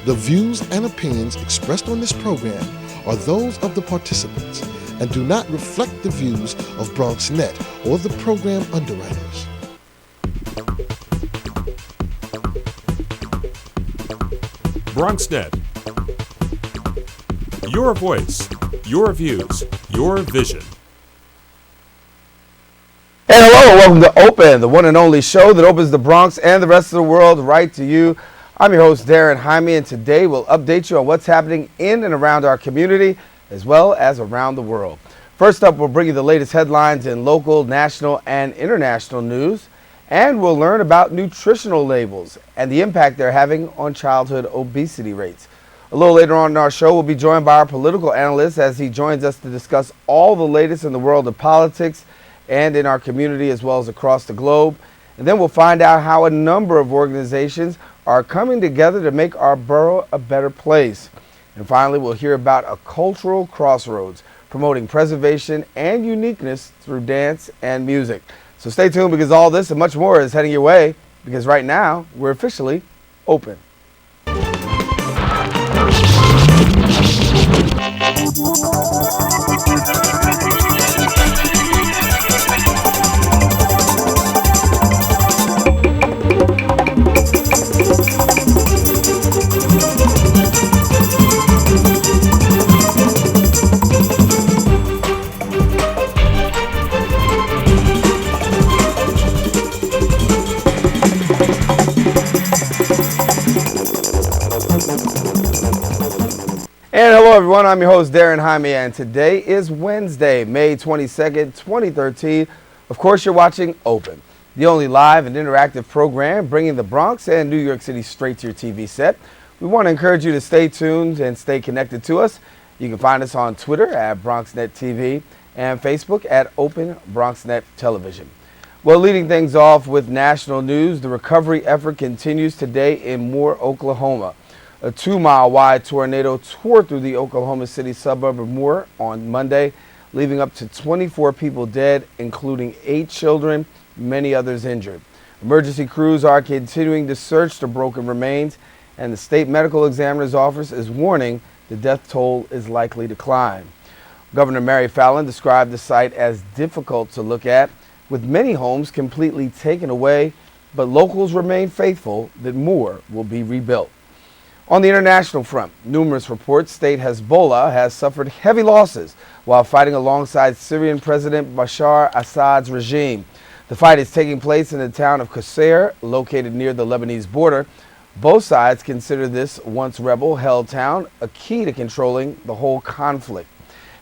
The views and opinions expressed on this program are those of the participants and do not reflect the views of BronxNet or the program underwriters. BronxNet. Your voice, your views, your vision. Hey, hello, and welcome to Open, the one and only show that opens the Bronx and the rest of the world right to you. I'm your host, Darren Jaime, and today we'll update you on what's happening in and around our community, as well as around the world. First up, we'll bring you the latest headlines in local, national, and international news, and we'll learn about nutritional labels and the impact they're having on childhood obesity rates. A little later on in our show, we'll be joined by our political analyst as he joins us to discuss all the latest in the world of politics and in our community as well as across the globe. And then we'll find out how a number of organizations are coming together to make our borough a better place. And finally, we'll hear about a cultural crossroads promoting preservation and uniqueness through dance and music. So stay tuned because all this and much more is heading your way, because right now we're officially open. And hello everyone, I'm your host Darren Jaime, and today is Wednesday, May 22nd, 2013. Of course, you're watching Open, the only live and interactive program bringing the Bronx and New York City straight to your TV set. We want to encourage you to stay tuned and stay connected to us. You can find us on Twitter at BronxNet TV and Facebook at Open BronxNet Television. Well, leading things off with national news, the recovery effort continues today in Moore, Oklahoma. A 2-mile-wide tornado tore through the Oklahoma City suburb of Moore on Monday, leaving up to 24 people dead, including 8 children, many others injured. Emergency crews are continuing to search the broken remains, and the state medical examiner's office is warning the death toll is likely to climb. Governor Mary Fallin described the site as difficult to look at, with many homes completely taken away, but locals remain faithful that Moore will be rebuilt. On the international front, numerous reports state Hezbollah has suffered heavy losses while fighting alongside Syrian President Bashar Assad's regime. The fight is taking place in the town of Qusair, located near the Lebanese border. Both sides consider this once rebel-held town a key to controlling the whole conflict.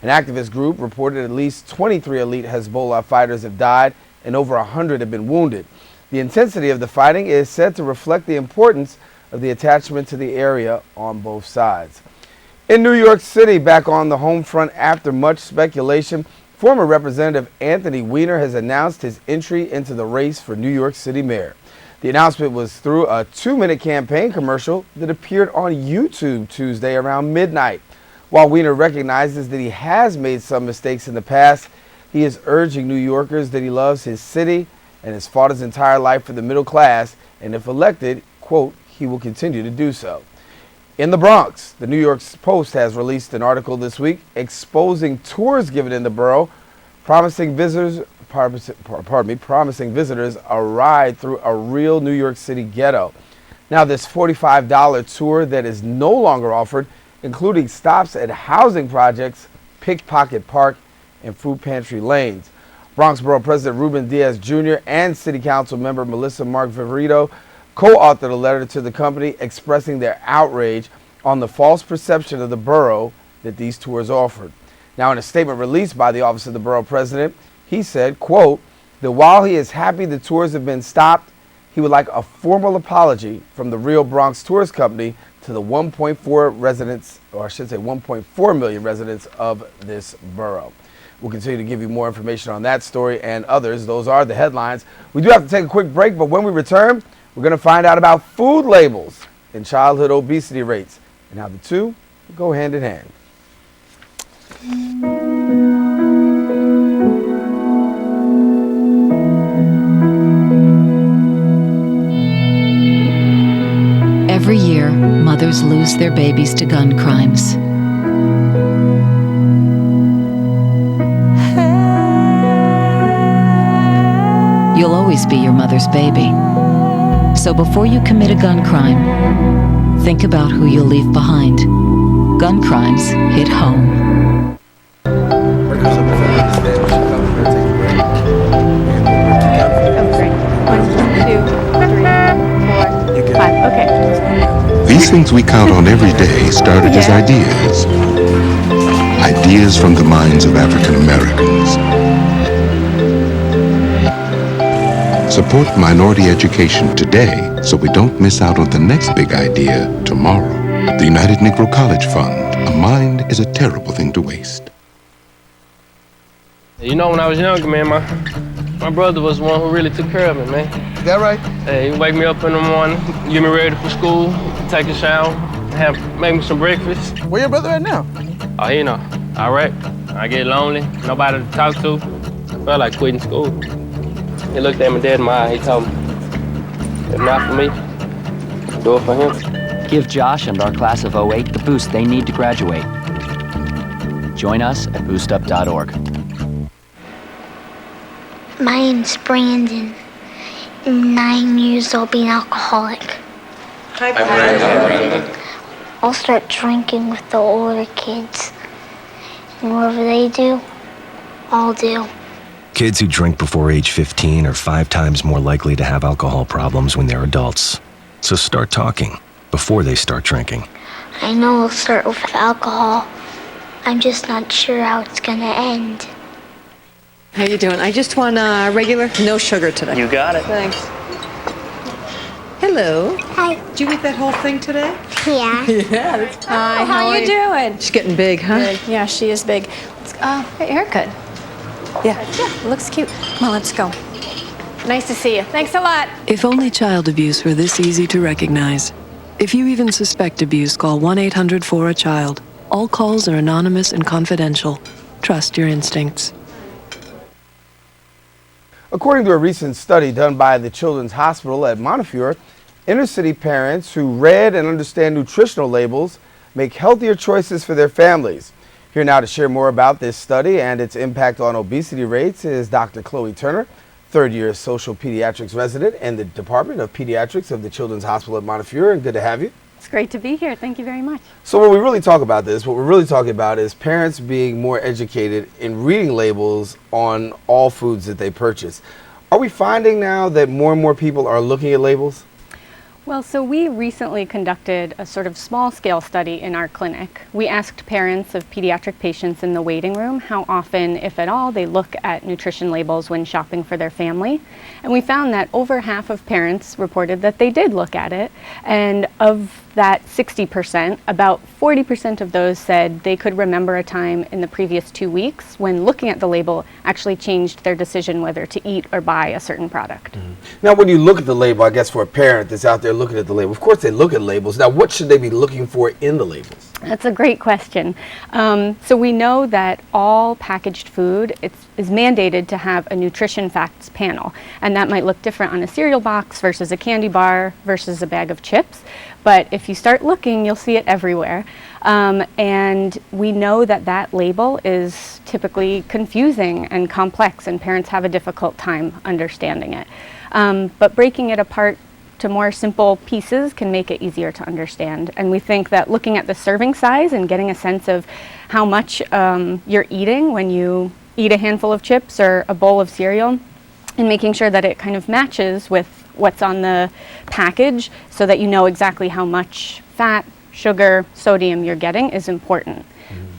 An activist group reported at least 23 elite Hezbollah fighters have died and over 100 have been wounded. The intensity of the fighting is said to reflect the importance of the attachment to the area on both sides. In New York City, back on the home front after much speculation, former Representative Anthony Weiner has announced his entry into the race for New York City mayor. The announcement was through a 2-minute campaign commercial that appeared on YouTube Tuesday around midnight. While Weiner recognizes that he has made some mistakes in the past, he is urging New Yorkers that he loves his city and has fought his entire life for the middle class, and if elected, quote, he will continue to do so. In the Bronx, the New York Post has released an article this week exposing tours given in the borough, promising visitors a ride through a real New York City ghetto. Now, this $45 tour that is no longer offered, including stops at housing projects, Pickpocket Park, and Food Pantry Lanes. Bronx Borough President Ruben Diaz Jr. and City Council member Melissa Mark Viverito co-authored a letter to the company expressing their outrage on the false perception of the borough that these tours offered. Now, in a statement released by the Office of the Borough President, he said, quote, that while he is happy the tours have been stopped, he would like a formal apology from the Real Bronx Tourist Company to the 1.4 million residents of this borough. We'll continue to give you more information on that story and others. Those are the headlines. We do have to take a quick break, but when we return, we're going to find out about food labels and childhood obesity rates and how the two go hand in hand. Every year, mothers mothers lose their babies to gun crimes. You'll always be your mother's baby. So before you commit a gun crime, think about who you'll leave behind. Gun crimes hit home. These things we count on every day started as ideas. Ideas from the minds of African Americans. Support minority education today so we don't miss out on the next big idea tomorrow. The United Negro College Fund. A mind is a terrible thing to waste. You know, when I was younger, man, my brother was the one who really took care of me, man. Is that right? Hey, he'd wake me up in the morning, get me ready for school, take a shower, make me some breakfast. Where your brother at now? Oh, you know, all right. I get lonely, nobody to talk to. I felt like quitting school. He looked at me dead in my eye. He told me, if not for me, do it for him. Give Josh and our class of 08 the boost they need to graduate. Join us at boostup.org. My name's Brandon. I'm 9 years old, being alcoholic. Hi, Brandon. I'll start drinking with the older kids. And whatever they do, I'll do. Kids who drink before age 15 are 5 times more likely to have alcohol problems when they're adults. So start talking before they start drinking. I know it'll start with alcohol. I'm just not sure how it's gonna end. How you doing? I just want regular, no sugar today. You got it. Thanks. Hello. Hi. Did you eat that whole thing today? Yeah. Yeah. Hi, how you doing? She's getting big, huh? Big. Yeah, she is big. Let's great haircut. Yeah. Yeah, looks cute. Well, let's go. Nice to see you. Thanks a lot. If only child abuse were this easy to recognize. If you even suspect abuse, call 1-800-4-A-CHILD. All calls are anonymous and confidential. Trust your instincts. According to a recent study done by the Children's Hospital at Montefiore, inner-city parents who read and understand nutritional labels make healthier choices for their families. Here now to share more about this study and its impact on obesity rates is Dr. Chloe Turner, third-year social pediatrics resident in the Department of Pediatrics of the Children's Hospital at Montefiore, and good to have you. It's great to be here. Thank you very much. So when we really talk about this, what we're really talking about is parents being more educated in reading labels on all foods that they purchase. Are we finding now that more and more people are looking at labels? Well, so we recently conducted a sort of small-scale study in our clinic. We asked parents of pediatric patients in the waiting room how often, if at all, they look at nutrition labels when shopping for their family. And we found that over half of parents reported that they did look at it. And of that 60%, about 40% of those said they could remember a time in the previous 2 weeks when looking at the label actually changed their decision whether to eat or buy a certain product. Mm-hmm. Now, when you look at the label, I guess for a parent that's out there looking at the label, of course they look at labels. Now, what should they be looking for in the labels? That's a great question. So we know that all packaged food is mandated to have a nutrition facts panel, and that might look different on a cereal box versus a candy bar versus a bag of chips. But if you start looking, you'll see it everywhere. And we know that that label is typically confusing and complex, and parents have a difficult time understanding it. But breaking it apart to more simple pieces can make it easier to understand. And we think that looking at the serving size and getting a sense of how much you're eating when you eat a handful of chips or a bowl of cereal, and making sure that it kind of matches with what's on the package so that you know exactly how much fat, sugar, sodium you're getting is important.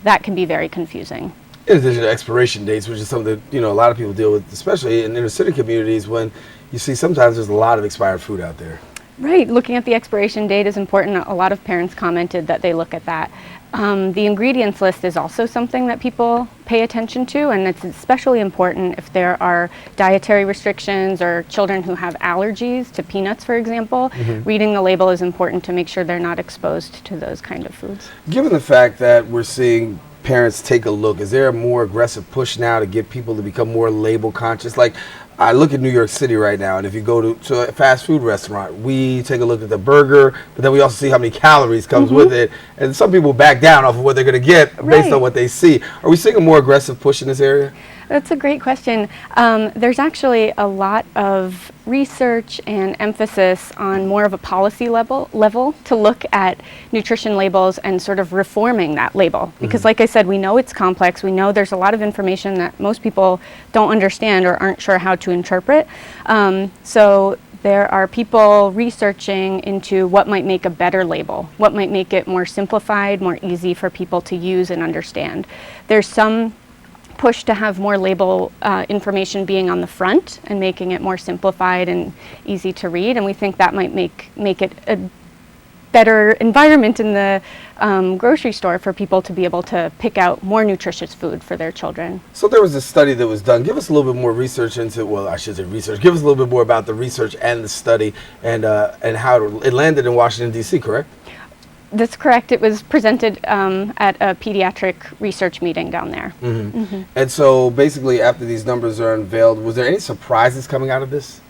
That can be very confusing. In addition to expiration dates, which is something that, a lot of people deal with, especially in inner city communities, when you see sometimes there's a lot of expired food out there. Right, looking at the expiration date is important. A lot of parents commented that they look at that. The ingredients list is also something that people pay attention to, and it's especially important if there are dietary restrictions or children who have allergies to peanuts, for example. Reading the label is important to make sure they're not exposed to those kind of foods. Given the fact that we're seeing parents take a look? Is there a more aggressive push now to get people to become more label conscious? Like, I look at New York City right now, and if you go to a fast food restaurant, we take a look at the burger, but then we also see how many calories comes with it. And some people back down off of what they're going to get based on what they see. Are we seeing a more aggressive push in this area? That's a great question. There's actually a lot of research and emphasis on more of a policy level to look at nutrition labels and sort of reforming that label. Because like I said, we know it's complex. We know there's a lot of information that most people don't understand or aren't sure how to interpret. So there are people researching into what might make a better label, what might make it more simplified, more easy for people to use and understand. There's some push to have more label information being on the front and making it more simplified and easy to read, and we think that might make it a better environment in the grocery store for people to be able to pick out more nutritious food for their children. So there was a study that was done. Give us a little bit more research into, well, I should say research. Give us a little bit more about the research and the study and how it landed in Washington, D.C., correct? That's correct. It was presented at a pediatric research meeting down there. And so basically after these numbers are unveiled, was there any surprises coming out of this?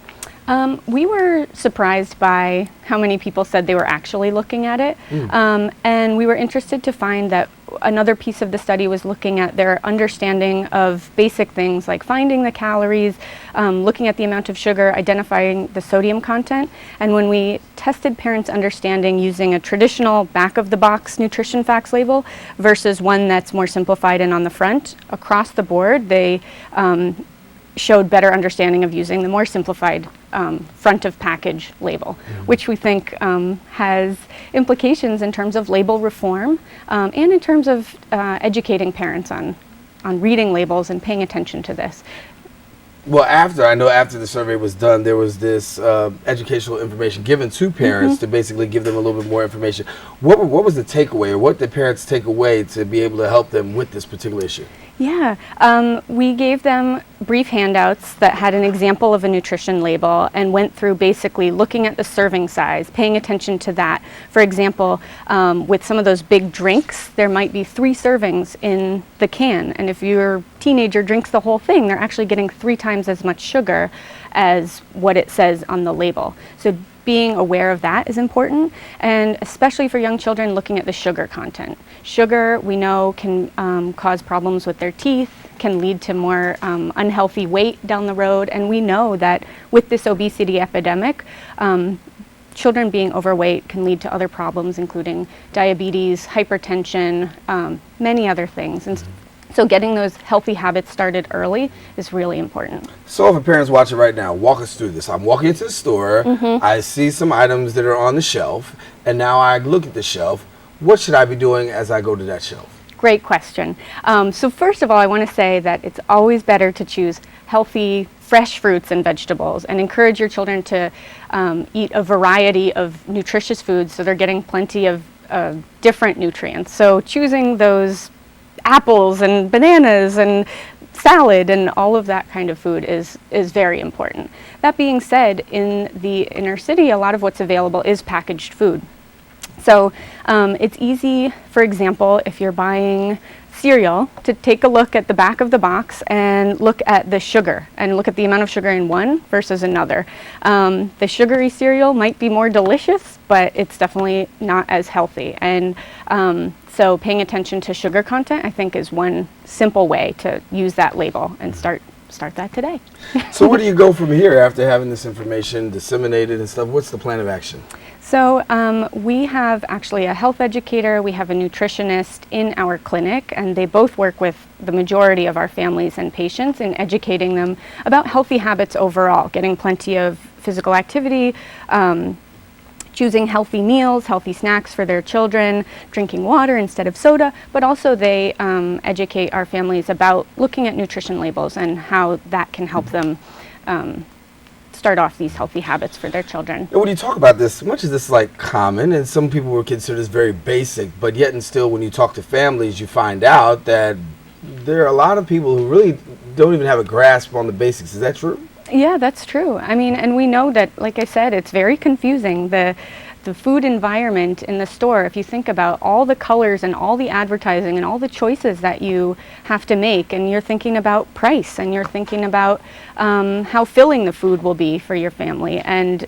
We were surprised by how many people said they were actually looking at it. And we were interested to find that another piece of the study was looking at their understanding of basic things like finding the calories, looking at the amount of sugar, identifying the sodium content. And when we tested parents' understanding using a traditional back-of-the-box nutrition facts label versus one that's more simplified and on the front, across the board, they showed better understanding of using the more simplified front of package label, which we think has implications in terms of label reform and in terms of educating parents on reading labels and paying attention to this. Well, I know after the survey was done, there was this educational information given to parents to basically give them a little bit more information. What was the takeaway, or what did parents take away to be able to help them with this particular issue? Yeah, we gave them brief handouts that had an example of a nutrition label and went through basically looking at the serving size, paying attention to that. For example, with some of those big drinks, there might be 3 servings in the can, and if your teenager drinks the whole thing, they're actually getting 3 times as much sugar as what it says on the label. So being aware of that is important, and especially for young children, looking at the sugar content. Sugar, we know, can cause problems with their teeth, can lead to more unhealthy weight down the road, and we know that with this obesity epidemic, children being overweight can lead to other problems, including diabetes, hypertension, many other things. And so getting those healthy habits started early is really important. So if a parent's watching right now, walk us through this. I'm walking into the store, I see some items that are on the shelf, and now I look at the shelf. What should I be doing as I go to that shelf? Great question. So first of all, I want to say that it's always better to choose healthy, fresh fruits and vegetables and encourage your children to eat a variety of nutritious foods so they're getting plenty of different nutrients. So choosing those apples and bananas and salad and all of that kind of food is very important. That being said, in the inner city, a lot of what's available is packaged food. So it's easy, for example, if you're buying cereal, to take a look at the back of the box and look at the sugar and look at the amount of sugar in one versus another. The sugary cereal might be more delicious, but it's definitely not as healthy. And so paying attention to sugar content, I think, is one simple way to use that label and start that today. So where do you go from here after having this information disseminated and stuff? What's the plan of action? So we have actually a health educator, we have a nutritionist in our clinic, and they both work with the majority of our families and patients in educating them about healthy habits overall, getting plenty of physical activity, choosing healthy meals, healthy snacks for their children, drinking water instead of soda, but also they educate our families about looking at nutrition labels and how that can help them start off these healthy habits for their children. And when you talk about this, much of this is like common, and some people would consider this very basic, but yet and still when you talk to families, you find out that there are a lot of people who really don't even have a grasp on the basics. Is that true? Yeah, that's true. I mean, and we know that, like I said, it's very confusing. The The food environment in the store, if you think about all the colors and all the advertising and all the choices that you have to make, and you're thinking about price, and you're thinking about how filling the food will be for your family, and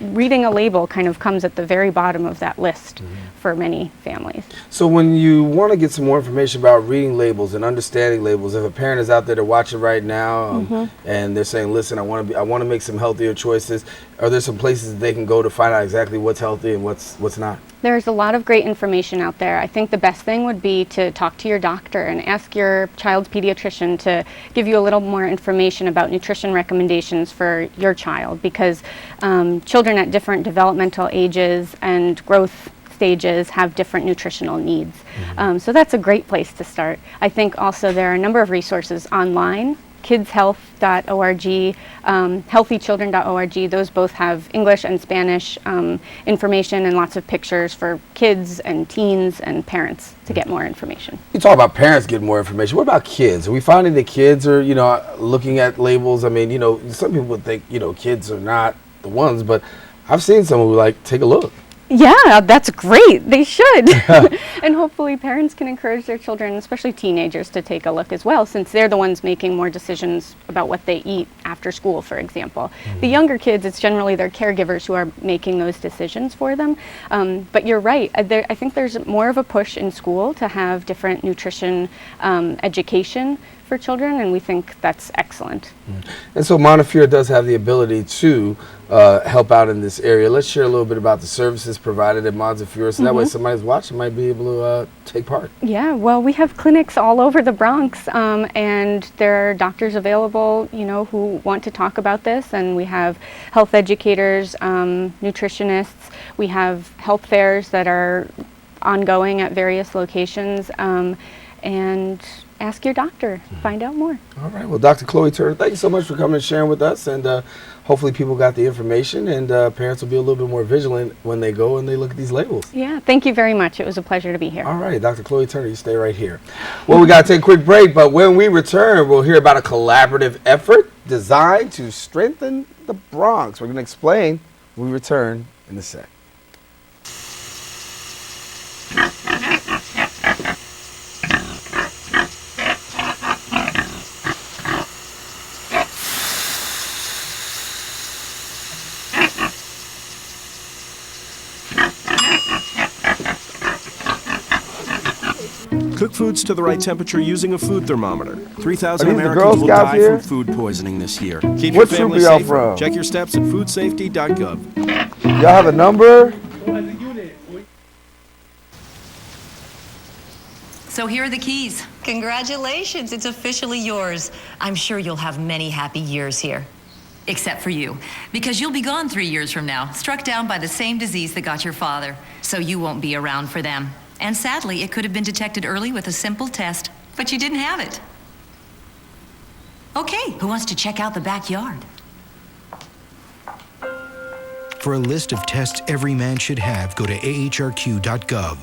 reading a label kind of comes at the very bottom of that list for many families. So when you want to get some more information about reading labels and understanding labels, if a parent is out there to watch it right now and they're saying, listen, I want to make some healthier choices, are there some places that they can go to find out exactly what's healthy and what's not? There's a lot of great information out there. I think the best thing would be to talk to your doctor and ask your child's pediatrician to give you a little more information about nutrition recommendations for your child, because children at different developmental ages and growth stages have different nutritional needs. So that's a great place to start. I think also there are a number of resources online, kidshealth.org, healthychildren.org. Those both have English and Spanish information and lots of pictures for kids and teens and parents to get more information. You talk about parents getting more information. What about kids? Are we finding that kids are, looking at labels? I mean, some people would think, kids are not the ones, but I've seen some who take a look. Yeah, that's great. They should. And hopefully parents can encourage their children, especially teenagers, to take a look as well, since they're the ones making more decisions about what they eat after school, for example. The younger kids, it's generally their caregivers who are making those decisions for them. But you're right. I think there's more of a push in school to have different nutrition education for children, and we think that's excellent. And so Montefiore does have the ability to help out in this area. Let's share a little bit about the services provided at Montefiore, so that way somebody's watching might be able to take part. Yeah, well, we have clinics all over the Bronx, and there are doctors available, who want to talk about this, and we have health educators, nutritionists. We have health fairs that are ongoing at various locations, and ask your doctor, find out more. All right, well, Dr. Chloe Turner, thank you so much for coming and sharing with us, and hopefully people got the information, and parents will be a little bit more vigilant when they go and they look at these labels. Yeah, thank you very much. It was a pleasure to be here. All right, Dr. Chloe Turner, you stay right here. Well, we got to take a quick break, but when we return, we'll hear about a collaborative effort designed to strengthen the Bronx. We're going to explain when we return in a sec. Cook foods to the right temperature using a food thermometer. 3,000 Are these the Americans Girl will Scouts die here? from food poisoning this year. Keep What your family troop are y'all safe. from? Check your steps at foodsafety.gov. Y'all have a number? So here are the keys. Congratulations, it's officially yours. I'm sure you'll have many happy years here. Except for you, because you'll be gone 3 years from now, struck down by the same disease that got your father. So you won't be around for them. And sadly, it could have been detected early with a simple test, but you didn't have it. Okay, who wants to check out the backyard? For a list of tests every man should have, go to ahrq.gov.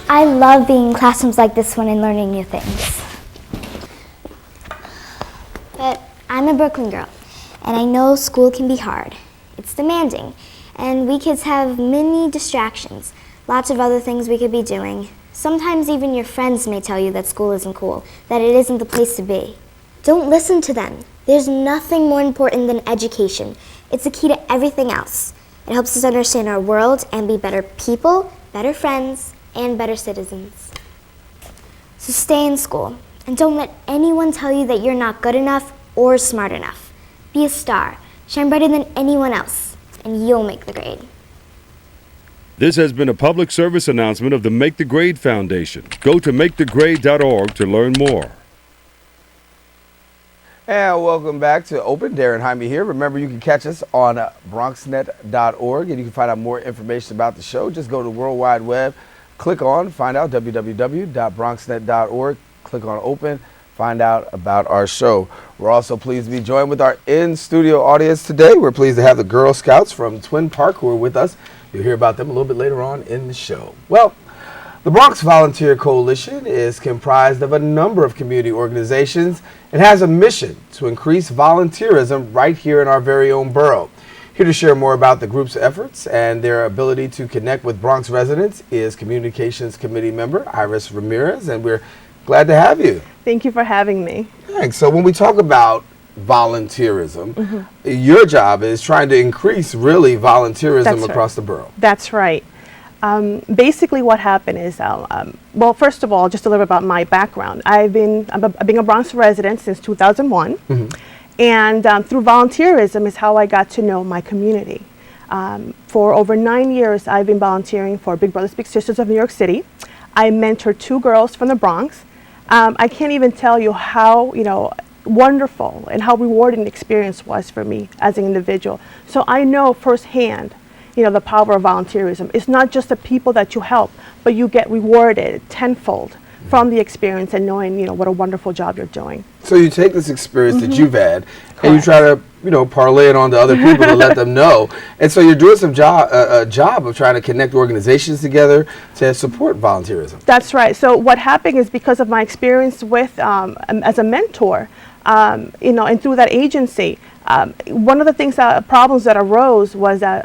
I love being in classrooms like this one and learning new things. But I'm a Brooklyn girl, and I know school can be hard. It's demanding, and we kids have many distractions, lots of other things we could be doing. Sometimes even your friends may tell you that school isn't cool, that it isn't the place to be. Don't listen to them. There's nothing more important than education. It's the key to everything else. It helps us understand our world and be better people, better friends, and better citizens. So stay in school, and don't let anyone tell you that you're not good enough or smart enough. Be a star, shine brighter than anyone else, and you'll make the grade. This has been a public service announcement of the Make the Grade Foundation. Go to makethegrade.org to learn more. And welcome back to Open. Darren Jaime here. Remember, you can catch us on bronxnet.org, and you can find out more information about the show. Just go to the World Wide Web, click on, find out www.bronxnet.org, click on Open, find out about our show. We're also pleased to be joined with our in-studio audience today. We're pleased to have the Girl Scouts from Twin Park who are with us. You'll hear about them a little bit later on in the show. Well, The Bronx Volunteer Coalition is comprised of a number of community organizations and has a mission to increase volunteerism right here in our very own borough. Here to share more about the group's efforts and their ability to connect with Bronx residents is Communications Committee member Iris Ramirez, and we're glad to have you. Thank you for having me. Thanks. So when we talk about volunteerism, your job is trying to increase really volunteerism across the borough. That's right. Basically what happened is, well, first of all, just a little bit about my background. I've been a Bronx resident since 2001, and through volunteerism is how I got to know my community. For over 9 years, I've been volunteering for Big Brothers Big Sisters of New York City. I mentored 2 girls from the Bronx. I can't even tell you how, wonderful and how rewarding the experience was for me as an individual. So I know firsthand, the power of volunteerism. It's not just the people that you help, but you get rewarded tenfold from the experience and knowing, what a wonderful job you're doing. So you take this experience that you've had and you try to, parlay it on to other people to let them know. And so you're doing some a job of trying to connect organizations together to support volunteerism. That's right. So what happened is because of my experience with, as a mentor, and through that agency, one of the things problems that arose was that,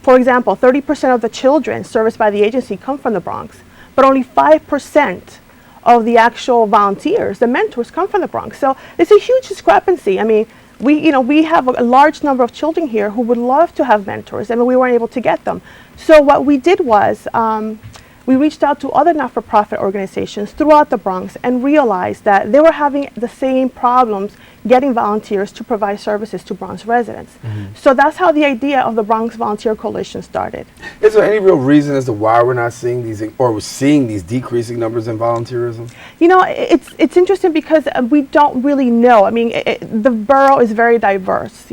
for example, 30% of the children serviced by the agency come from the Bronx, but only 5% of the actual volunteers, the mentors, come from the Bronx. So it's a huge discrepancy. I mean, we have a large number of children here who would love to have mentors, and we weren't able to get them. So what we did was we reached out to other not-for-profit organizations throughout the Bronx and realized that they were having the same problems getting volunteers to provide services to Bronx residents. So that's how the idea of the Bronx Volunteer Coalition started. Is there any real reason as to why we're not seeing these, or we're seeing these decreasing numbers in volunteerism? It's interesting because we don't really know. I mean, the borough is very diverse,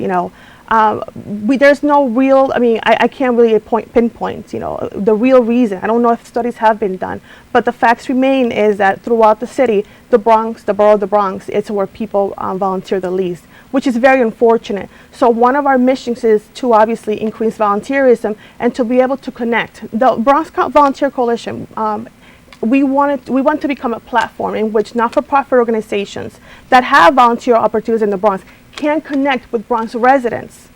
there's no real, I can't really pinpoint, the real reason. I don't know if studies have been done, but the facts remain is that throughout the city, the Bronx, the borough of the Bronx, it's where people volunteer the least, which is very unfortunate. So one of our missions is to obviously increase volunteerism and to be able to connect. The Bronx Volunteer Coalition, we want to become a platform in which not-for-profit organizations that have volunteer opportunities in the Bronx can connect with Bronx residents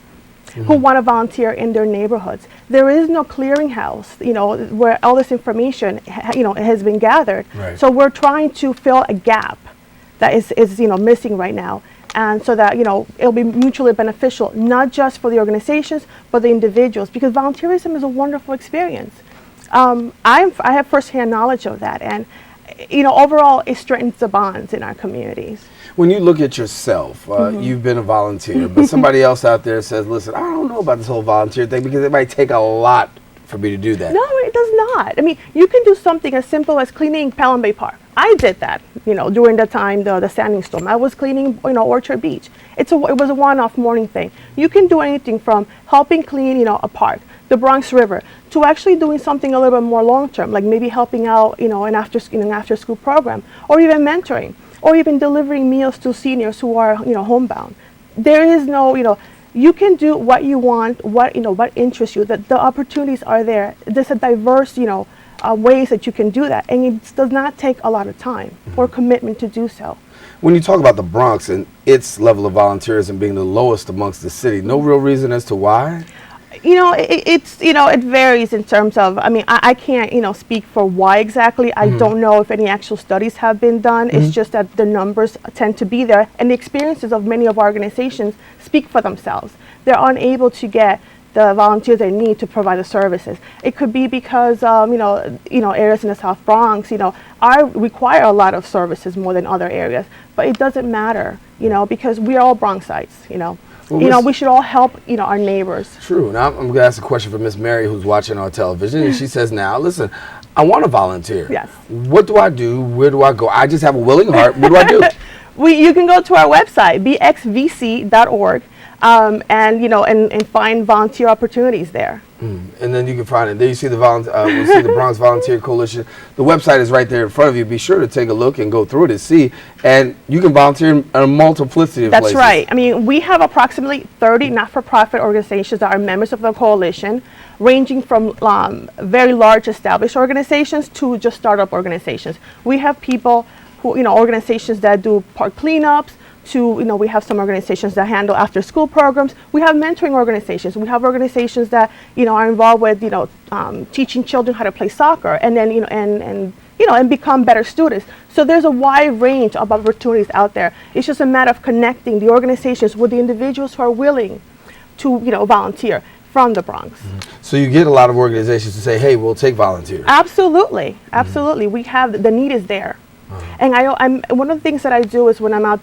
who want to volunteer in their neighborhoods. There is no clearinghouse, where all this information, has been gathered. Right. So we're trying to fill a gap that is missing right now, and so that it'll be mutually beneficial, not just for the organizations but the individuals, because volunteerism is a wonderful experience. I have firsthand knowledge of that, and overall it strengthens the bonds in our communities. When you look at yourself, you've been a volunteer, but somebody else out there says, listen, I don't know about this whole volunteer thing because it might take a lot for me to do that. No, it does not. I mean, you can do something as simple as cleaning Pelham Bay Park. I did that, during the time, the standing storm. I was cleaning, Orchard Beach. It was a one-off morning thing. You can do anything from helping clean, a park, the Bronx River, to actually doing something a little bit more long-term, like maybe helping out, an after-school program, or even mentoring, or even delivering meals to seniors who are, homebound. There is no, you can do what you want, what interests you. The opportunities are there. There's a diverse, ways that you can do that, and it does not take a lot of time or commitment to do so. When you talk about the Bronx and its level of volunteerism being the lowest amongst the city, no real reason as to why? It varies in terms of, I can't, speak for why exactly. I don't know if any actual studies have been done. It's just that the numbers tend to be there, and the experiences of many of our organizations speak for themselves. They're unable to get the volunteers they need to provide the services. It could be because, areas in the South Bronx, require a lot of services more than other areas, but it doesn't matter, because we are all Bronxites, Well, we should all help, our neighbors. True. Now I'm going to ask a question for Miss Mary, who's watching on television, and she says, now, listen, I want to volunteer. Yes. What do I do? Where do I go? I just have a willing heart. What do I do? You can go to our website, bxvc.org, and find volunteer opportunities there. And then you can find it. There you see the Bronx Volunteer Coalition. The website is right there in front of you. Be sure to take a look and go through it and see. And you can volunteer in a multiplicity of places. That's right. I mean, we have approximately 30 not-for-profit organizations that are members of the coalition, ranging from very large established organizations to just startup organizations. We have people who, organizations that do park cleanups, we have some organizations that handle after-school programs. We have mentoring organizations. We have organizations that, are involved with, teaching children how to play soccer and then, and become better students. So there's a wide range of opportunities out there. It's just a matter of connecting the organizations with the individuals who are willing to, volunteer from the Bronx. So you get a lot of organizations to say, hey, we'll take volunteers. Absolutely. Absolutely. We have, the need is there. And I'm one of the things that I do is when I'm out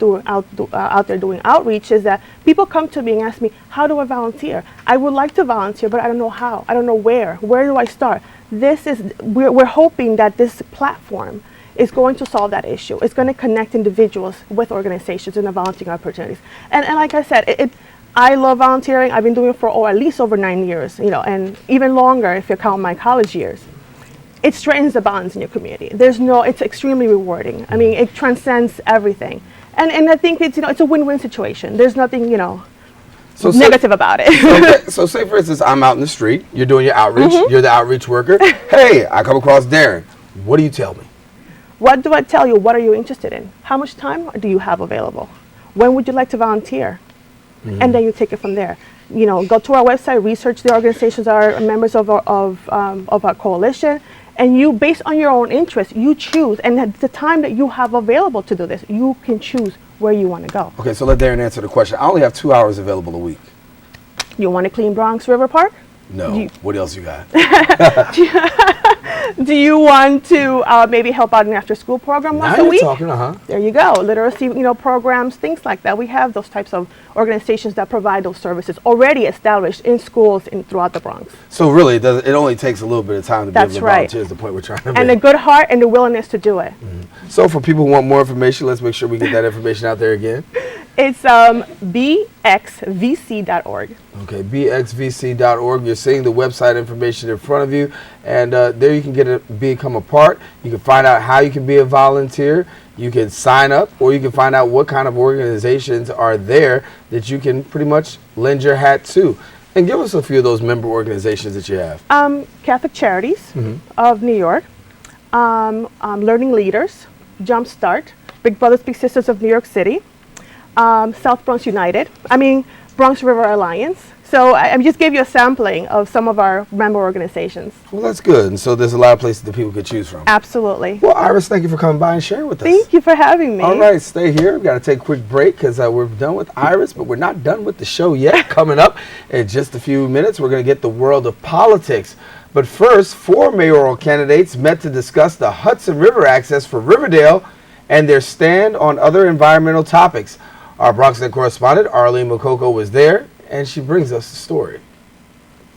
there doing outreach is that people come to me and ask me, how do I volunteer? I would like to volunteer, but I don't know how. I don't know where. Where do I start? We're hoping that this platform is going to solve that issue. It's going to connect individuals with organizations and the volunteering opportunities. And like I said, I love volunteering. I've been doing it for at least over 9 years, and even longer if you count my college years. It strengthens the bonds in your community. It's extremely rewarding. I mean, it transcends everything. And I think it's a win-win situation. There's nothing, negative about it. So say for instance, I'm out in the street, you're doing your outreach, you're the outreach worker. Hey, I come across Darren. What do you tell me? What do I tell you? What are you interested in? How much time do you have available? When would you like to volunteer? And then you take it from there. Go to our website, research the organizations that are members of our coalition, and you, based on your own interests, you choose. And at the time that you have available to do this, you can choose where you want to go. Okay, so let Darren answer the question. I only have 2 hours available a week. You want to clean Bronx River Park? No. What else you got? Do you want to maybe help out in an after-school program once a week? Now you're talking, There you go. Literacy, programs, things like that. We have those types of organizations that provide those services already established in schools throughout the Bronx. So really, it only takes a little bit of time to be able to volunteer is the point we're trying to make. And a good heart and the willingness to do it. So for people who want more information, let's make sure we get that information out there again. It's bxvc.org. Okay, bxvc.org. You're seeing the website information in front of you, and there you can become a part. You can find out how you can be a volunteer. You can sign up, or you can find out what kind of organizations are there that you can pretty much lend your hat to. And give us a few of those member organizations that you have. Catholic Charities of New York, Learning Leaders, Jumpstart, Big Brothers Big Sisters of New York City, South Bronx United, Bronx River Alliance. So I just gave you a sampling of some of our member organizations. Well, that's good. And so there's a lot of places that people could choose from. Absolutely. Well, Iris, thank you for coming by and sharing with us. Thank you for having me. All right, stay here. We've got to take a quick break because we're done with Iris, but we're not done with the show yet. Coming up in just a few minutes, we're going to get the world of politics. But first, 4 mayoral candidates met to discuss the Hudson River access for Riverdale and their stand on other environmental topics. Our Bronxnet correspondent, Arlene Makoko, was there, and she brings us the story.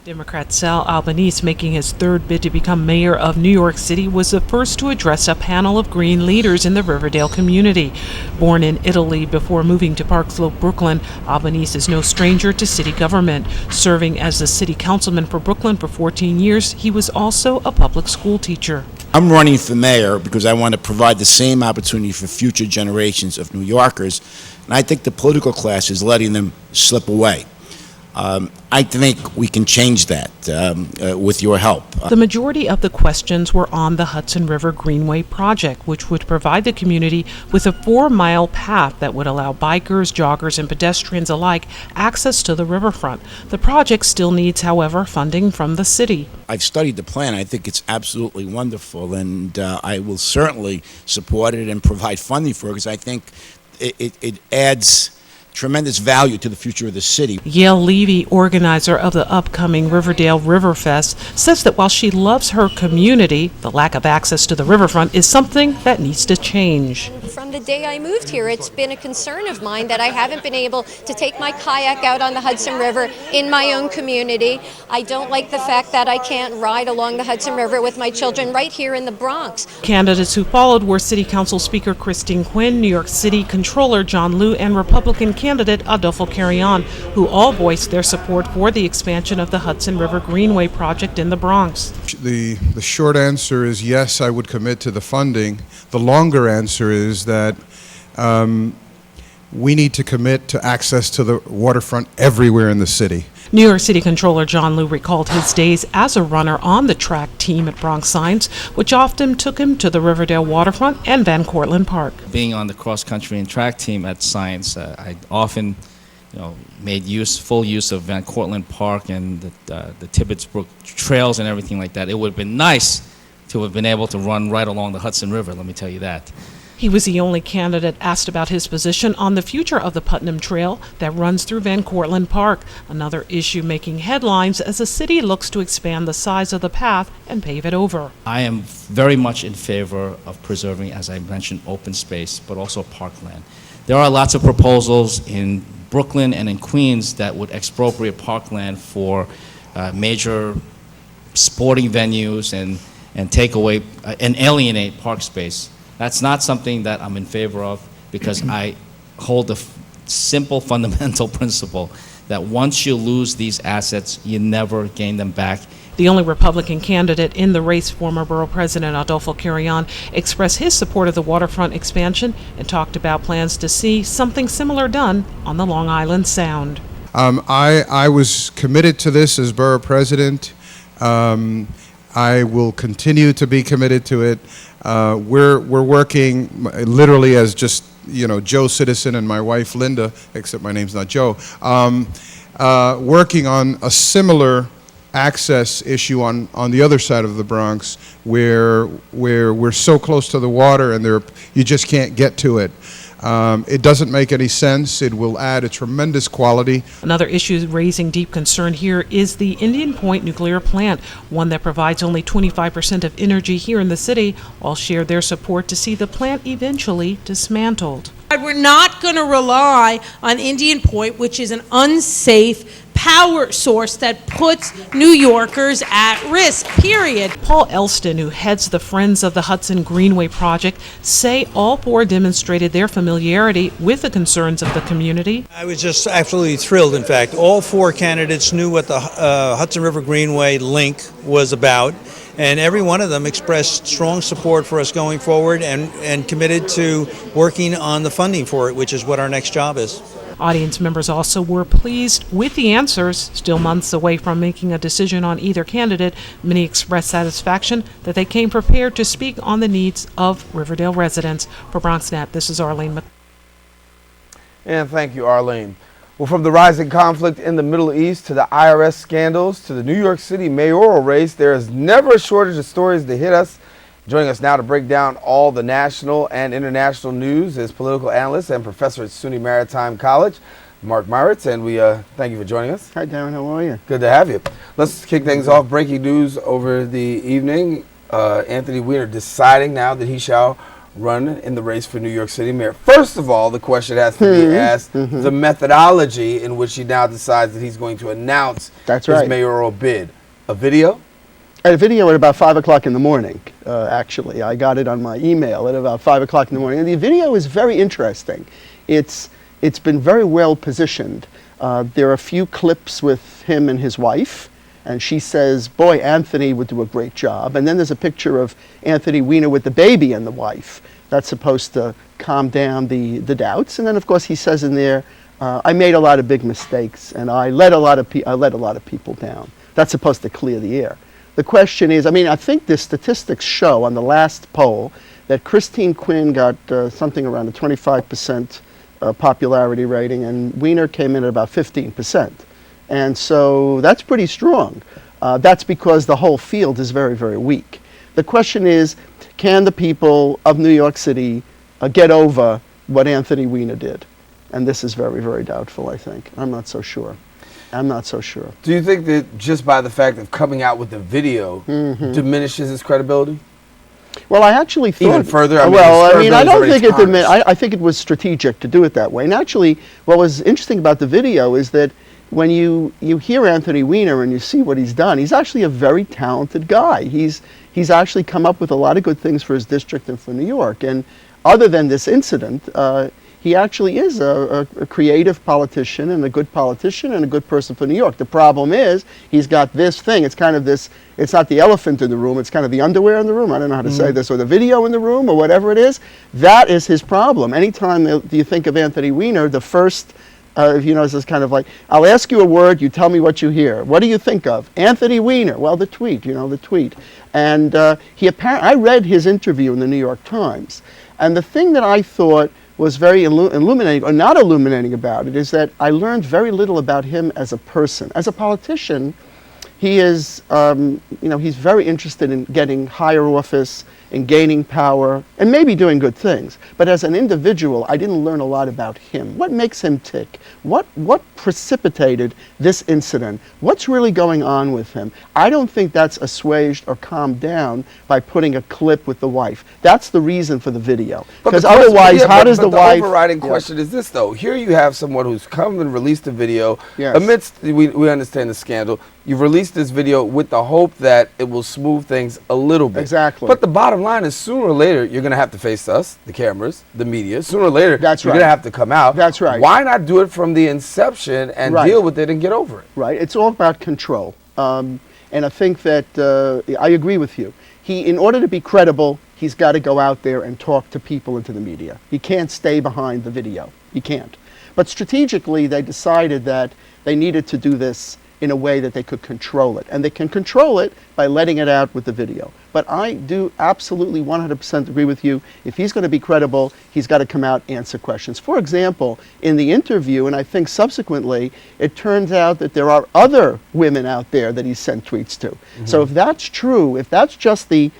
Democrat Sal Albanese, making his third bid to become mayor of New York City, was the first to address a panel of green leaders in the Riverdale community. Born in Italy before moving to Park Slope, Brooklyn, Albanese is no stranger to city government. Serving as the city councilman for Brooklyn for 14 years, he was also a public school teacher. I'm running for mayor because I want to provide the same opportunity for future generations of New Yorkers, and I think the political class is letting them slip away. I think we can change that with your help. The majority of the questions were on the Hudson River Greenway project, which would provide the community with a 4-mile path that would allow bikers, joggers, and pedestrians alike access to the riverfront. The project still needs, however, funding from the city. I've studied the plan. I think it's absolutely wonderful, and I will certainly support it and provide funding for it because I think it adds tremendous value to the future of the city. Yael Levy, organizer of the upcoming Riverdale Riverfest, says that while she loves her community, the lack of access to the riverfront is something that needs to change. From the day I moved here, it's been a concern of mine that I haven't been able to take my kayak out on the Hudson River in my own community. I don't like the fact that I can't ride along the Hudson River with my children right here in the Bronx. Candidates who followed were City Council Speaker Christine Quinn, New York City Controller John Liu, and Republican candidate Adolfo Carrion, who all voiced their support for the expansion of the Hudson River Greenway project in the Bronx. The short answer is yes, I would commit to the funding. The longer answer is that we need to commit to access to the waterfront everywhere in the city. New York City Controller John Liu recalled his days as a runner on the track team at Bronx Science, which often took him to the Riverdale waterfront and Van Cortlandt Park. Being on the cross-country and track team at Science, I often made full use of Van Cortlandt Park and the Tibbetts Brook trails and everything like that. It would have been nice to have been able to run right along the Hudson River, let me tell you that. He was the only candidate asked about his position on the future of the Putnam Trail that runs through Van Cortlandt Park, another issue making headlines as the city looks to expand the size of the path and pave it over. I am very much in favor of preserving, as I mentioned, open space, but also parkland. There are lots of proposals in Brooklyn and in Queens that would expropriate parkland for major sporting venues and take away and alienate park space. That's not something that I'm in favor of because I hold the simple fundamental principle that once you lose these assets, you never gain them back. The only Republican candidate in the race, former Borough President Adolfo Carrion, expressed his support of the waterfront expansion and talked about plans to see something similar done on the Long Island Sound. I was committed to this as Borough President. I will continue to be committed to it. We're working literally as just Joe Citizen and my wife Linda, except my name's not Joe, working on a similar access issue on the other side of the Bronx, where we're so close to the water and you just can't get to it. It doesn't make any sense. It will add a tremendous quality. Another issue raising deep concern here is the Indian Point nuclear plant, one that provides only 25% of energy here in the city. All share their support to see the plant eventually dismantled. We're not going to rely on Indian Point, which is an unsafe power source that puts New Yorkers at risk, period. Paul Elston, who heads the Friends of the Hudson Greenway project, say all four demonstrated their familiarity with the concerns of the community. I was just absolutely thrilled. In fact, all four candidates knew what the Hudson River Greenway link was about, and every one of them expressed strong support for us going forward and committed to working on the funding for it, which is what our next job is. Audience members also were pleased with the answers. Still months away from making a decision on either candidate, many expressed satisfaction that they came prepared to speak on the needs of Riverdale residents. For BronxNet, this is Arlene. And thank you, Arlene. Well, from the rising conflict in the Middle East to the IRS scandals to the New York City mayoral race, there is never a shortage of stories to hit us. Joining us now to break down all the national and international news is political analyst and professor at SUNY Maritime College, Mark Maritz, and we thank you for joining us. Hi, Darren. How are you? Good to have you. Let's kick things off. Breaking news over the evening. Anthony Weiner deciding now that he shall run in the race for New York City mayor. First of all, the question has to be asked, the methodology in which he now decides that he's going to announce his mayoral bid. A video? A video at about 5 o'clock in the morning, actually. I got it on my email at about 5 o'clock in the morning. And the video is very interesting. It's been very well positioned. There are a few clips with him and his wife, and she says, boy, Anthony would do a great job. And then there's a picture of Anthony Weiner with the baby and the wife. That's supposed to calm down the doubts. And then, of course, he says in there, I made a lot of big mistakes, and I let a lot of people down. That's supposed to clear the air. The question is, I think the statistics show on the last poll that Christine Quinn got something around a 25% popularity rating, and Weiner came in at about 15%. And so that's pretty strong. That's because the whole field is very, very weak. The question is, can the people of New York City get over what Anthony Weiner did? And this is very, very doubtful, I think. I'm not so sure. I'm not so sure. Do you think that just by the fact of coming out with the video diminishes his credibility? Well, I actually thought even further. I don't think it I think it was strategic to do it that way. And actually, what was interesting about the video is that when you hear Anthony Weiner and you see what he's done, he's actually a very talented guy. He's actually come up with a lot of good things for his district and for New York. And other than this incident, he actually is a creative politician and a good politician and a good person for New York. The problem is he's got this thing. It's kind of this, it's not the elephant in the room, it's kind of the underwear in the room. I don't know how to say this, or the video in the room, or whatever it is. That is his problem. Anytime you think of Anthony Weiner, the first, it's just kind of like, I'll ask you a word, you tell me what you hear. What do you think of? Anthony Weiner. Well, the tweet, the tweet. And I read his interview in the New York Times. And the thing that I thought was very illuminating, or not illuminating about it, is that I learned very little about him as a person. As a politician, he is, he's very interested in getting higher office, in gaining power, and maybe doing good things. But as an individual, I didn't learn a lot about him. What makes him tick? What precipitated this incident? What's really going on with him? I don't think that's assuaged or calmed down by putting a clip with the wife. That's the reason for the video. Because otherwise, how does the wife... The overriding question is this, though. Here you have someone who's come and released a video amidst, we understand the scandal. You've released this video with the hope that it will smooth things a little bit. Exactly. But the bottom line is sooner or later, you're going to have to face us, the cameras, the media. Sooner or later, you're going to have to come out. That's right. Why not do it from the inception and deal with it and get over it? Right. It's all about control. And I think that I agree with you. In order to be credible, he's got to go out there and talk to people and to the media. He can't stay behind the video. He can't. But strategically, they decided that they needed to do this in a way that they could control it. And they can control it by letting it out with the video. But I do absolutely 100% agree with you. If he's going to be credible, he's got to come out and answer questions. For example, in the interview, and I think subsequently, it turns out that there are other women out there that he sent tweets to. So if that's true, if that's just the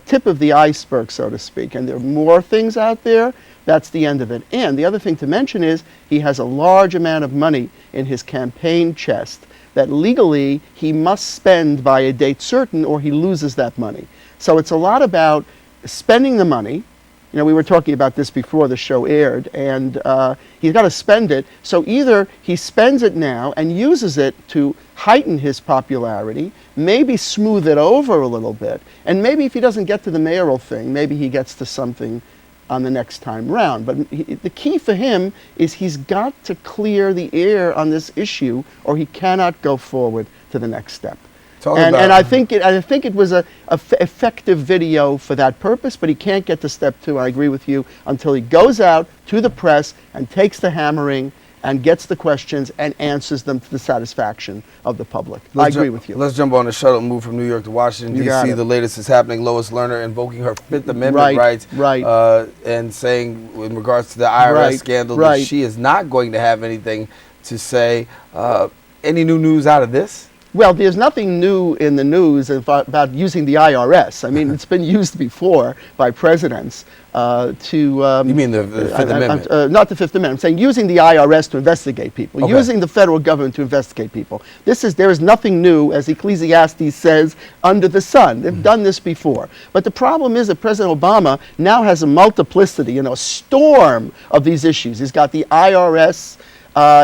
tip of the iceberg, so to speak, and there are more things out there, that's the end of it. And the other thing to mention is he has a large amount of money in his campaign chest that legally he must spend by a date certain or he loses that money. So it's a lot about spending the money. We were talking about this before the show aired, and he's got to spend it. So either he spends it now and uses it to heighten his popularity, maybe smooth it over a little bit, and maybe if he doesn't get to the mayoral thing, maybe he gets to something on the next time round. But the key for him is he's got to clear the air on this issue or he cannot go forward to the next step. And I think it was a effective video for that purpose, but he can't get to step two, I agree with you, until he goes out to the press and takes the hammering and gets the questions and answers them to the satisfaction of the public. I agree with you. Let's jump on the shuttle and move from New York to Washington, D.C. The latest is happening. Lois Lerner invoking her Fifth Amendment rights and saying in regards to the IRS scandal that she is not going to have anything to say. Any new news out of this? Well, there's nothing new in the news about using the IRS. I mean, it's been used before by presidents to... you mean the Fifth Amendment? Not the Fifth Amendment. I'm saying using the IRS to investigate people, using the federal government to investigate people. There is nothing new, as Ecclesiastes says, under the sun. They've done this before. But the problem is that President Obama now has a multiplicity, a storm of these issues. He's got the IRS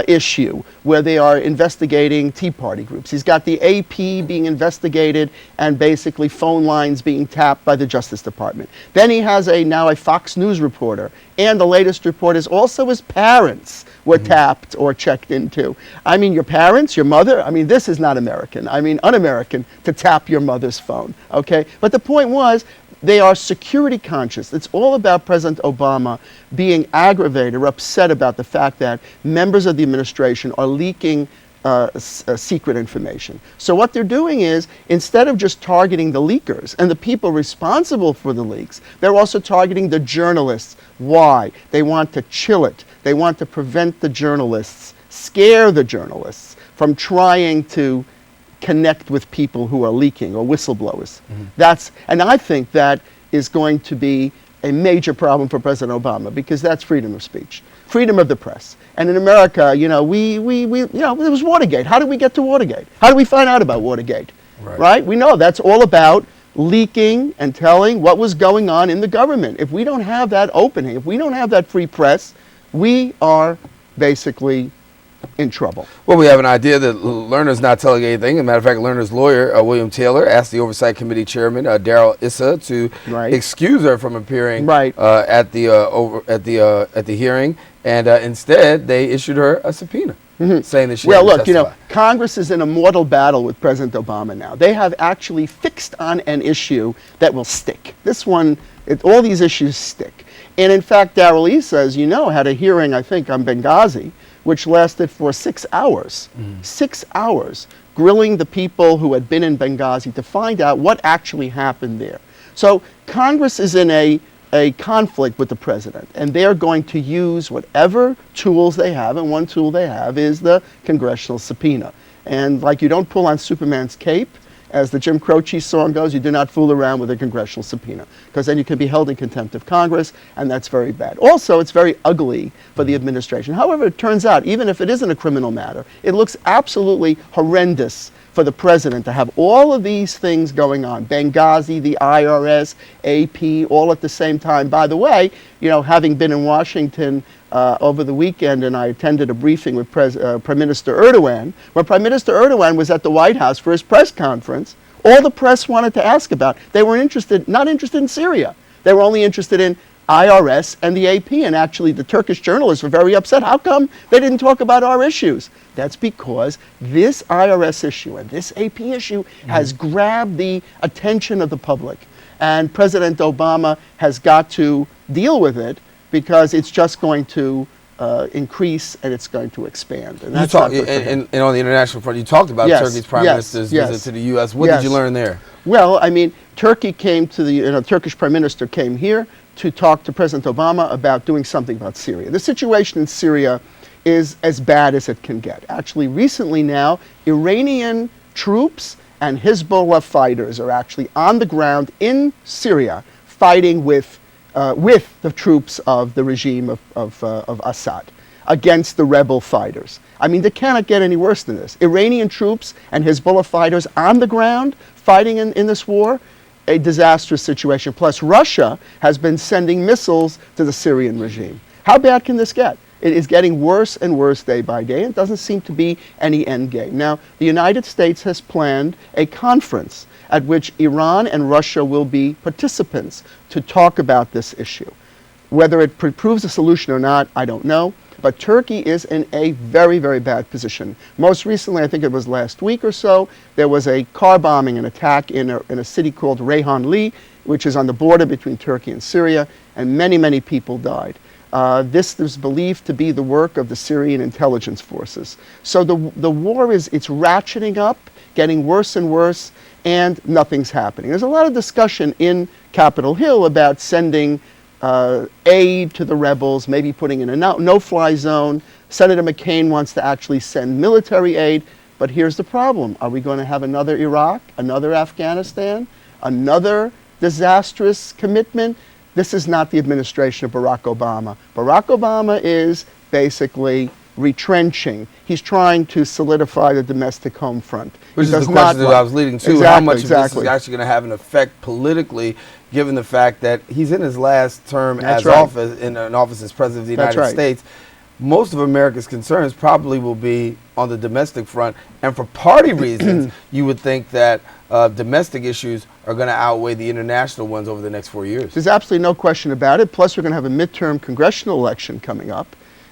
issue where they are investigating Tea Party groups. He's got the AP being investigated and basically phone lines being tapped by the Justice Department. Then he has now a Fox News reporter, and the latest report is also his parents were tapped or checked into. I mean, your parents, your mother, I mean, this is not American. I mean, un-American to tap your mother's phone, okay? But the point was, they are security conscious. It's all about President Obama being aggravated or upset about the fact that members of the administration are leaking secret information. So what they're doing is, instead of just targeting the leakers and the people responsible for the leaks, they're also targeting the journalists. Why? They want to chill it. They want to prevent the journalists, scare the journalists from trying to connect with people who are leaking or whistleblowers. And I think that is going to be a major problem for President Obama, because that's freedom of speech. freedom of the press. And in America, you know, there was Watergate. How did we get to Watergate? How did we find out about Watergate? Right? We know that's all about leaking and telling what was going on in the government. If we don't have that opening, if we don't have that free press, we are basically in trouble. Well, we have an idea that Lerner's not telling anything. As a matter of fact, Lerner's lawyer, William Taylor, asked the Oversight Committee Chairman, Darrell Issa, to excuse her from appearing at the hearing, and instead they issued her a subpoena, saying that she had to look, you know, testify. Congress is in a mortal battle with President Obama now. They have actually fixed on an issue that will stick. This one, all these issues stick. And in fact, Darrell Issa, as you know, had a hearing, I think, on Benghazi, which lasted for 6 hours. 6 hours, grilling the people who had been in Benghazi to find out what actually happened there. So Congress is in a conflict with the president, and they're going to use whatever tools they have, and one tool they have is the congressional subpoena. And like you don't pull on Superman's cape, as the Jim Croce song goes, you do not fool around with a congressional subpoena, because then you can be held in contempt of Congress, and that's very bad. Also, it's very ugly for the administration. However, it turns out, even if it isn't a criminal matter, it looks absolutely horrendous for the president to have all of these things going on. Benghazi, the IRS, AP, all at the same time. By the way, you know, having been in Washington over the weekend, and I attended a briefing with Prime Minister Erdogan. When Prime Minister Erdogan was at the White House for his press conference, all the press wanted to ask about, they were not interested in Syria. They were only interested in IRS and the AP, and actually the Turkish journalists were very upset. How come they didn't talk about our issues? That's because this IRS issue and this AP issue has grabbed the attention of the public, and President Obama has got to deal with it, because it's just going to increase and it's going to expand. And that's and on the international front, you talked about Turkey's prime minister's visit to the U.S. What did you learn there? Well, I mean, Turkey came to the Turkish prime minister came here to talk to President Obama about doing something about Syria. The situation in Syria is as bad as it can get. Actually, recently now, Iranian troops and Hezbollah fighters are actually on the ground in Syria fighting with the troops of the regime of Assad against the rebel fighters. I mean, they cannot get any worse than this. Iranian troops and Hezbollah fighters on the ground fighting in this war, a disastrous situation. Plus, Russia has been sending missiles to the Syrian regime. How bad can this get? It is getting worse and worse day by day, and it doesn't seem to be any end game. Now, the United States has planned a conference at which Iran and Russia will be participants to talk about this issue. Whether it proves a solution or not, I don't know, but Turkey is in a very, very bad position. Most recently, I think it was last week or so, there was a car bombing, an attack in a city called Reyhanli, which is on the border between Turkey and Syria, and many, many people died. This is believed to be the work of the Syrian intelligence forces. So the war it's ratcheting up, getting worse and worse, and nothing's happening. There's a lot of discussion in Capitol Hill about sending aid to the rebels, maybe putting in a no-fly zone. Senator McCain wants to actually send military aid, but here's the problem. Are we going to have another Iraq, another Afghanistan, another disastrous commitment? This is not the administration of Barack Obama. Barack Obama is basically retrenching. He's trying to solidify the domestic home front. Which is the question that I was leading to. How much of this is actually going to have an effect politically, given the fact that he's in his last term in office as President of the United States? Most of America's concerns probably will be on the domestic front. And for party reasons, you would think that domestic issues are going to outweigh the international ones over the next 4 years. There's absolutely no question about it. Plus, we're going to have a midterm congressional election coming up.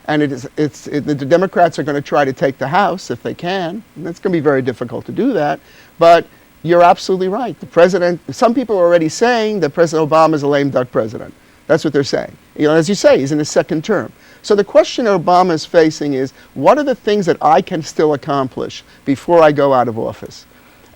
And the Democrats are going to try to take the House if they can. And it's going to be very difficult to do that. But you're absolutely right. The president, some people are already saying that President Obama is a lame duck president. That's what they're saying. You know, as you say, he's in his second term. So the question Obama is facing is, what are the things that I can still accomplish before I go out of office?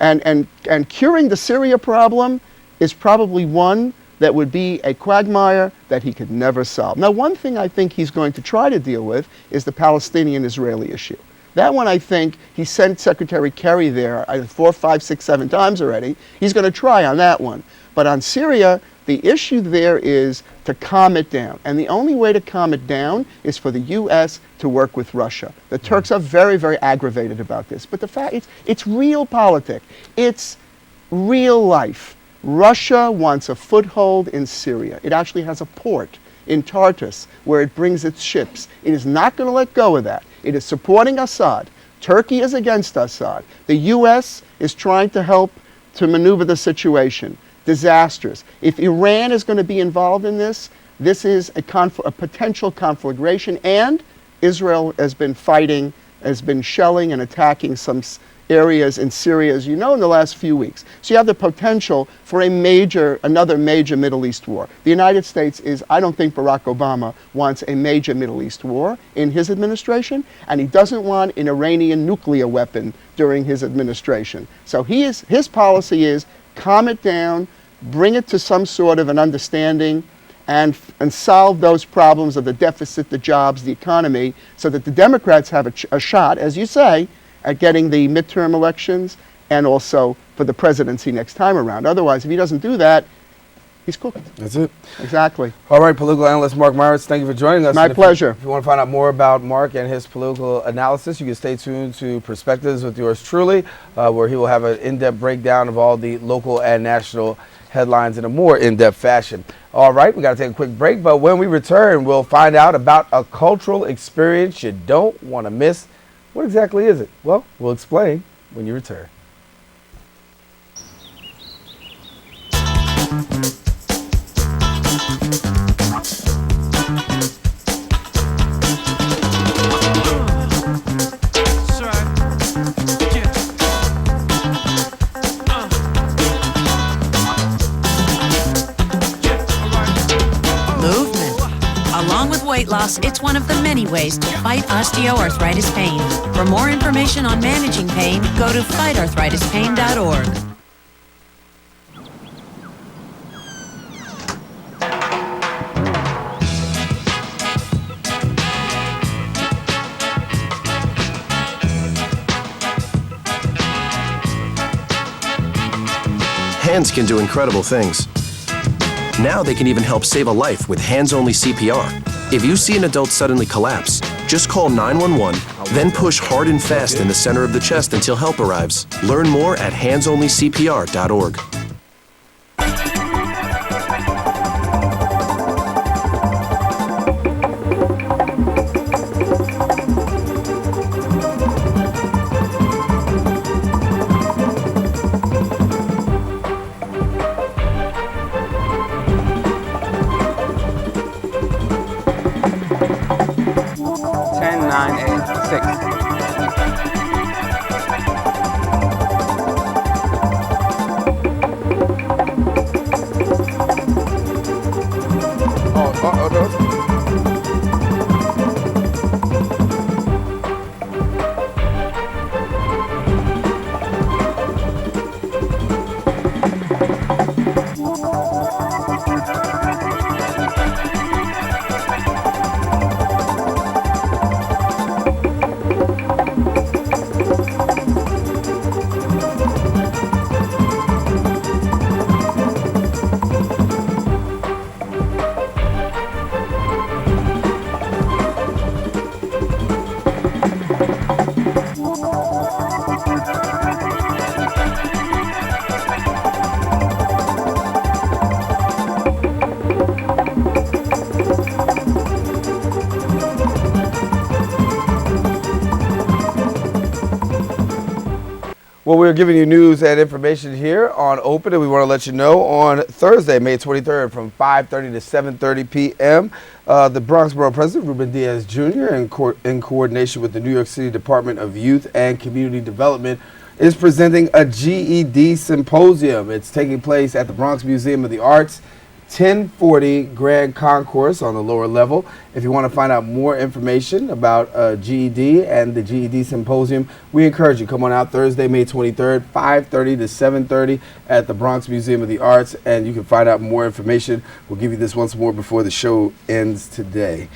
And curing the Syria problem is probably one that would be a quagmire that he could never solve. Now, one thing I think he's going to try to deal with is the Palestinian-Israeli issue. That one, I think, he sent Secretary Kerry there 4, 5, 6, 7 times already. He's going to try on that one. But on Syria, The issue there is to calm it down. And the only way to calm it down is for the U.S. to work with Russia. The Turks are very, very aggravated about this. But the fact is, it's real politics. It's real life. Russia wants a foothold in Syria. It actually has a port in Tartus where it brings its ships. It is not going to let go of that. It is supporting Assad. Turkey is against Assad. The U.S. is trying to help to maneuver the situation. Disasters. If Iran is going to be involved in this, this is a potential conflagration, and Israel has been fighting, has been shelling and attacking some areas in Syria, as you know, in the last few weeks. So you have the potential for another major Middle East war. The United States I don't think Barack Obama wants a major Middle East war in his administration, and he doesn't want an Iranian nuclear weapon during his administration. So his policy is calm it down, bring it to some sort of an understanding, and solve those problems of the deficit, the jobs, the economy, so that the Democrats have a shot, as you say, at getting the midterm elections and also for the presidency next time around. Otherwise, if he doesn't do that, he's cooked. That's it. Exactly. All right, political analyst Mark Myers, thank you for joining us. My pleasure. If you want to find out more about Mark and his political analysis, you can stay tuned to Perspectives with yours truly, where he will have an in-depth breakdown of all the local and national headlines in a more in-depth fashion. All right, we got to take a quick break, but when we return, we'll find out about a cultural experience you don't want to miss. What exactly is it? Well, we'll explain when you return. Weight loss, it's one of the many ways to fight osteoarthritis pain. For more information on managing pain, go to fightarthritispain.org. Hands can do incredible things. Now they can even help save a life with hands-only CPR. If you see an adult suddenly collapse, just call 911, then push hard and fast in the center of the chest until help arrives. Learn more at handsonlycpr.org. Well, we're giving you news and information here on Open, and we want to let you know on Thursday, May 23rd from 5:30 to 7:30 p.m., the Bronx Borough President, Ruben Diaz Jr., in coordination with the New York City Department of Youth and Community Development, is presenting a GED symposium. It's taking place at the Bronx Museum of the Arts, 1040 Grand Concourse on the lower level. If you want to find out more information about GED and the GED Symposium, we encourage you, come on out Thursday, May 23rd, 5:30 to 7:30 at the Bronx Museum of the Arts, and you can find out more information. We'll give you this once more before the show ends today.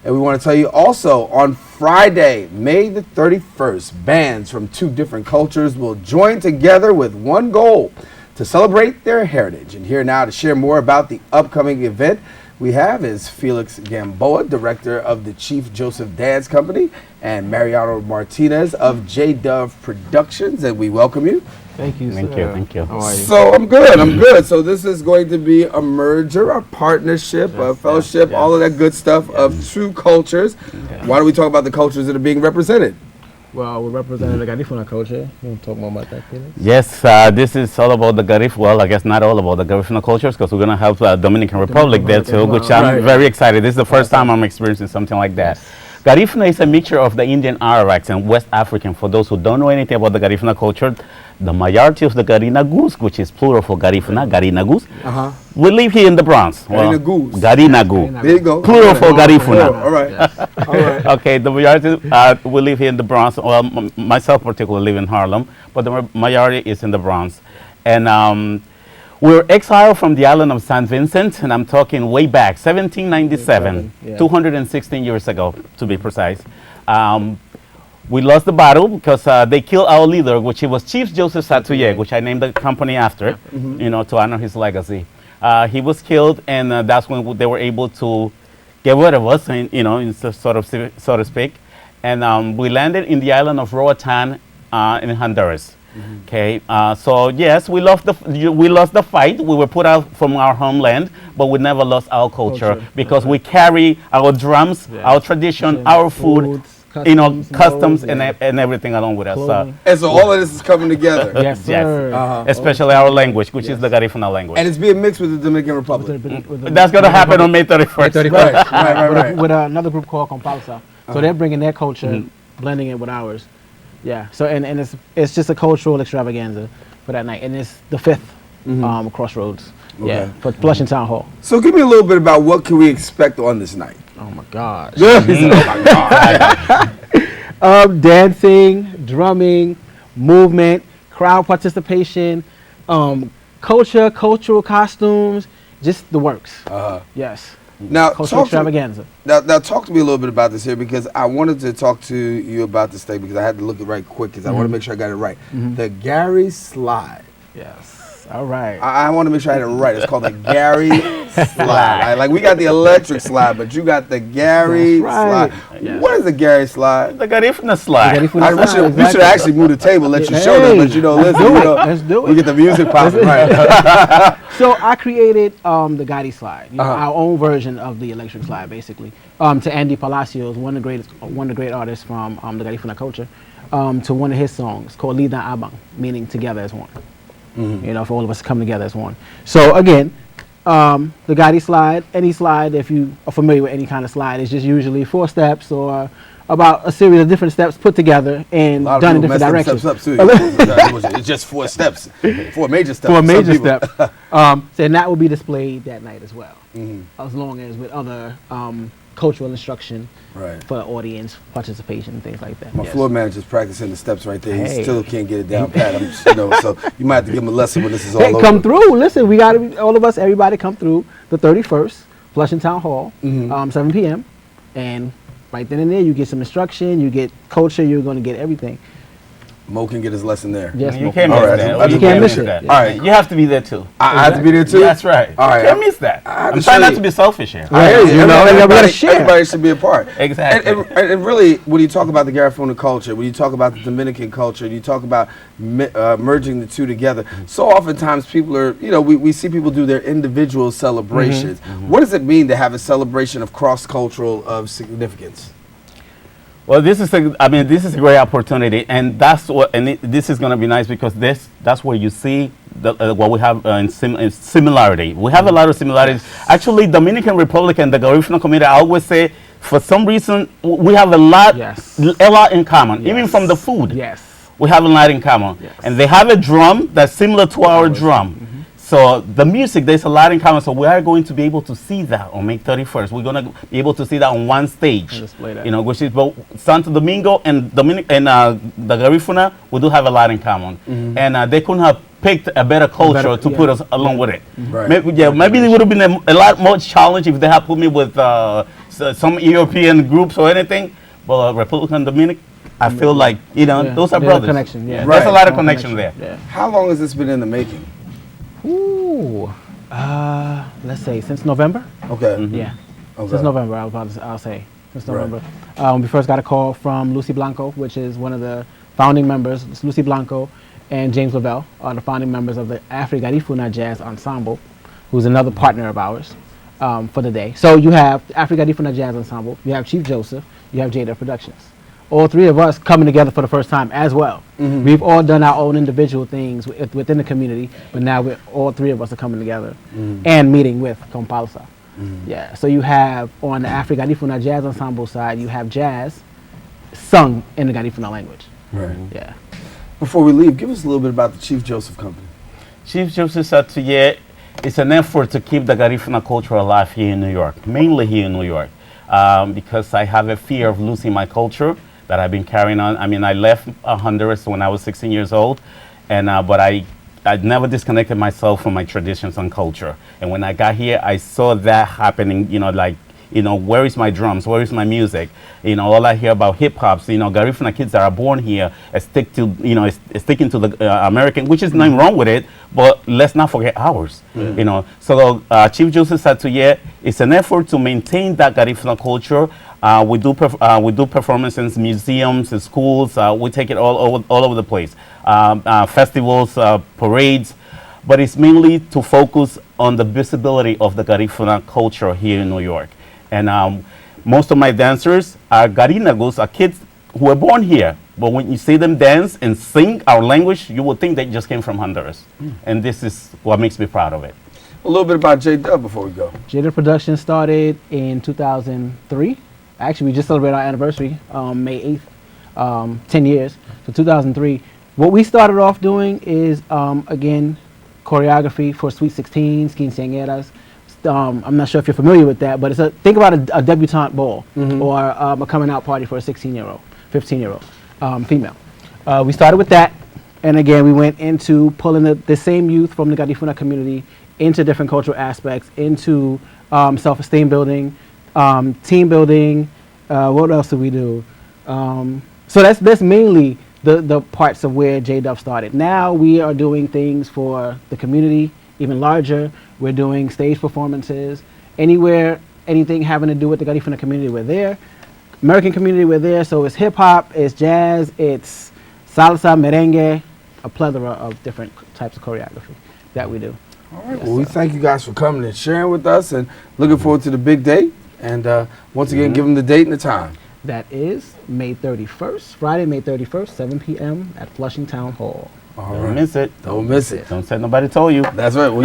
And we want to tell you also, on Friday, May the 31st, bands from 2 different cultures will join together with one goal: to celebrate their heritage. And here now to share more about the upcoming event we have is Felix Gamboa, director of the Chief Joseph Dance Company, and Mariano Martinez of J Dove Productions, and we welcome you. Thank you, Thank you, thank you. How are you? So I'm good. So this is going to be a merger, a partnership, a fellowship, all of that good stuff of two cultures. Why don't we talk about the cultures that are being represented? Well, we're representing the Garifuna culture. You want to talk more about that, Felix? Yes, this is all about the Garif. Well, I guess not all about the Garifuna cultures, because we're going to help Dominican Republic there too, which I'm very excited. This is the first time I'm experiencing something like that. Garifuna is a mixture of the Indian Arawaks and West African. For those who don't know anything about the Garifuna culture, the majority of the Garinagus, which is plural for Garifuna, Garinagus, we live here in the Bronx. Garinagus. Garinagu. There you go. Plural for Garifuna. All right. All right. Okay, the majority, we live here in the Bronx. Well, myself particularly live in Harlem, but the majority is in the Bronx. And we were exiled from the island of St. Vincent, and I'm talking way back, 1797, 216 years ago, to be precise. We lost the battle because they killed our leader, which was Chief Joseph Satuye, which I named the company after, you know, to honor his legacy. He was killed, and that's when they were able to get rid of us, and, you know, so to speak. And we landed in the island of Roatan in Honduras. Okay, so yes, we lost the fight. We were put out from our homeland, but we never lost our culture because we carry our drums, our tradition, our food, you know, customs and everything along with us. And so all of this is coming together. Yes, especially our language, which is the Garifuna language. And it's being mixed with the Dominican Republic. That's going to happen on May 31st. Right. With another group called Compalsa. So they're bringing their culture, blending it with ours. Yeah, so and it's just a cultural extravaganza for that night, and it's the 5th Crossroads. Okay. For Flushing Town Hall. So give me a little bit about what can we expect on this night. Oh my gosh. Oh my God. Dancing, drumming, movement, crowd participation, cultural costumes, just the works. Yes. Now, cultural extravaganza. Now, talk to me a little bit about this here, because I wanted to talk to you about this thing because I had to look it right quick because I want to make sure I got it right. The Gary Slide. Yes. All right. I want to make sure I had it right. It's called the Gary Slide. Like we got the electric slide, but you got the Gary Slide. Yes. What is the Gary Slide? The Garifuna Slide. We should actually move the table, let you show them, but you know, listen, Let's do it. We get the music popping, right? So I created the Gary Slide, our own version of the electric slide, basically. To Andy Palacios, one of the great artists from the Garifuna culture, to one of his songs called Lidan Abang, meaning together as one. You know, for all of us to come together as one. So again, the Gary Slide, any slide, if you are familiar with any kind of slide, is just usually 4 steps or about a series of different steps put together and done in different directions. It's just 4 steps, 4 major steps. 4 major steps. And that will be displayed that night as well, as long as with other cultural instruction for the audience participation and things like that. My floor manager's practicing the steps right there. He still can't get it down pat. You know, so you might have to give him a lesson when this is all over. Come through. Listen, we got to be, all of us, everybody come through the 31st, Flushing Town Hall, 7 p.m. And right then and there, you get some instruction, you get culture, you're going to get everything. Mo can get his lesson there. Yes, you can't miss that. You can't miss it. All right, you have to be there too. I have to be there too? That's right. All right. You can't miss that. I'm trying not to be selfish here. I hear you. Everybody, everybody should be a part. Exactly. And really, when you talk about the Garifuna culture, when you talk about the Dominican culture, you talk about merging the two together, so oftentimes people are, you know, we see people do their individual celebrations. What does it mean to have a celebration of cross-cultural of significance? Well, this is a great opportunity, and that's what, this is going to be nice because that's where you see what we have in similarity. We have a lot of similarities. Actually, Dominican Republic and the Garifuna community, I always say, for some reason, we have a lot in common, even from the food. We have a lot in common, and they have a drum that's similar to our drum. So the music, there's a lot in common. So we are going to be able to see that on May 31st. We're going to be able to see that on one stage. You know, which is both Santo Domingo and the Garifuna. We do have a lot in common, and they couldn't have picked a better culture to put us along with it. Maybe it would have been a lot more challenge if they had put me with some European groups or anything. But Republican Dominican, I feel like, you know, those are brothers. Connection, There's a lot of connection there. How long has this been in the making? Ooh, let's say since November. Okay. Yeah. Okay. Since November, I'll say since Right. November. We first got a call from Lucy Blanco, which is one of the founding members. It's Lucy Blanco and James Lavelle are the founding members of the Afri-Garifuna Jazz Ensemble, who's another partner of ours for the day. So you have Afri-Garifuna Jazz Ensemble, you have Chief Joseph, you have J-Dub Productions. All three of us coming together for the first time as well. We've all done our own individual things within the community, but now all three of us are coming together and meeting with Kompalsa. Yeah, so you have on the Afri-Garifuna Jazz Ensemble side, you have jazz sung in the Garifuna language. Right. Yeah. Before we leave, give us a little bit about the Chief Joseph Company. Chief Joseph Satuye is an effort to keep the Garifuna culture alive here in New York, mainly here in New York, because I have a fear of losing my culture that I've been carrying on. I mean, I left Honduras when I was 16 years old, and but I never disconnected myself from my traditions and culture. And when I got here, I saw that happening, where is my drums? Where is my music? All I hear about hip hops, Garifuna kids that are born here sticking to the American, which is nothing wrong with it, but let's not forget ours. So Chief Joseph Satuye is an effort to maintain that Garifuna culture. We do performances in museums, in schools. We take it all over the place. Festivals, parades, but it's mainly to focus on the visibility of the Garifuna culture here in New York. And most of my dancers are Garinagos, are kids who were born here. But when you see them dance and sing our language, you would think they just came from Honduras. And this is what makes me proud of it. A little bit about J-Dub before we go. J-Dub Production started in 2003. Actually, we just celebrated our anniversary, May 8th, 10 years. So 2003. What we started off doing is, again, choreography for Sweet 16s, Quinceañeras. I'm not sure if you're familiar with that, but think about a debutante ball or a coming out party for a 16-year-old, 15-year-old female. We started with that, and again, we went into pulling the same youth from the Garifuna community into different cultural aspects, into self-esteem building, team building. What else did we do? So that's mainly the parts of where J-Dub started. Now we are doing things for the community, even larger. We're doing stage performances. Anywhere, anything having to do with the Garifuna community, we're there. American community, we're there. So it's hip hop, it's jazz, it's salsa, merengue, a plethora of different types of choreography that we do. All right. Well, we thank you guys for coming and sharing with us, and looking forward to the big day. And once again, give them the date and the time. That is May 31st, Friday, May 31st, 7 p.m. at Flushing Town Hall. Don't miss it. Don't miss it. Don't say nobody told you. That's right. We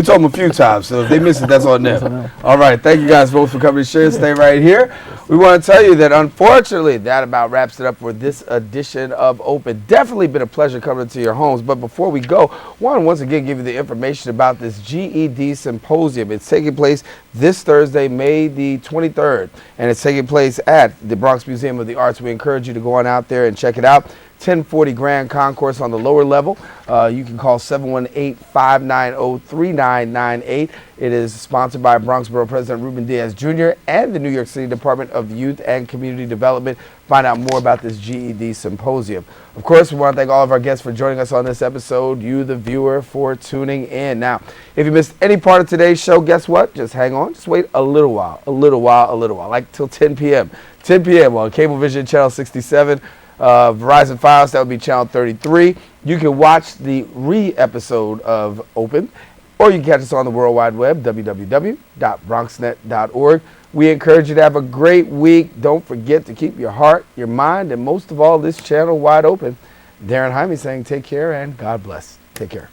told them a few times, so if they miss it, that's on them. All right. Thank you guys both for coming to share. Stay right here. We want to tell you that, unfortunately, that about wraps it up for this edition of Open. Definitely been a pleasure coming to your homes. But before we go, want to once again give you the information about this GED Symposium. It's taking place this Thursday, May the 23rd, and it's taking place at the Bronx Museum of the Arts. We encourage you to go on out there and check it out. 1040 Grand Concourse on the lower level. You can call 718-590-3998. It is sponsored by Bronx Borough President Ruben Diaz Jr. and the New York City Department of Youth and Community Development. Find out more about this GED Symposium. Of course, we want to thank all of our guests for joining us on this episode, you, the viewer, for tuning in. Now, if you missed any part of today's show, guess what? Just hang on. Just wait a little while, like till 10 p.m. 10 p.m. on Cablevision Channel 67. Verizon Files, that would be channel 33. You can watch the re-episode of Open, or you can catch us on the World Wide Web, www.bronxnet.org. We encourage you to have a great week. Don't forget to keep your heart, your mind, and most of all, this channel wide open. Darren Jaime saying take care and God bless. Take care.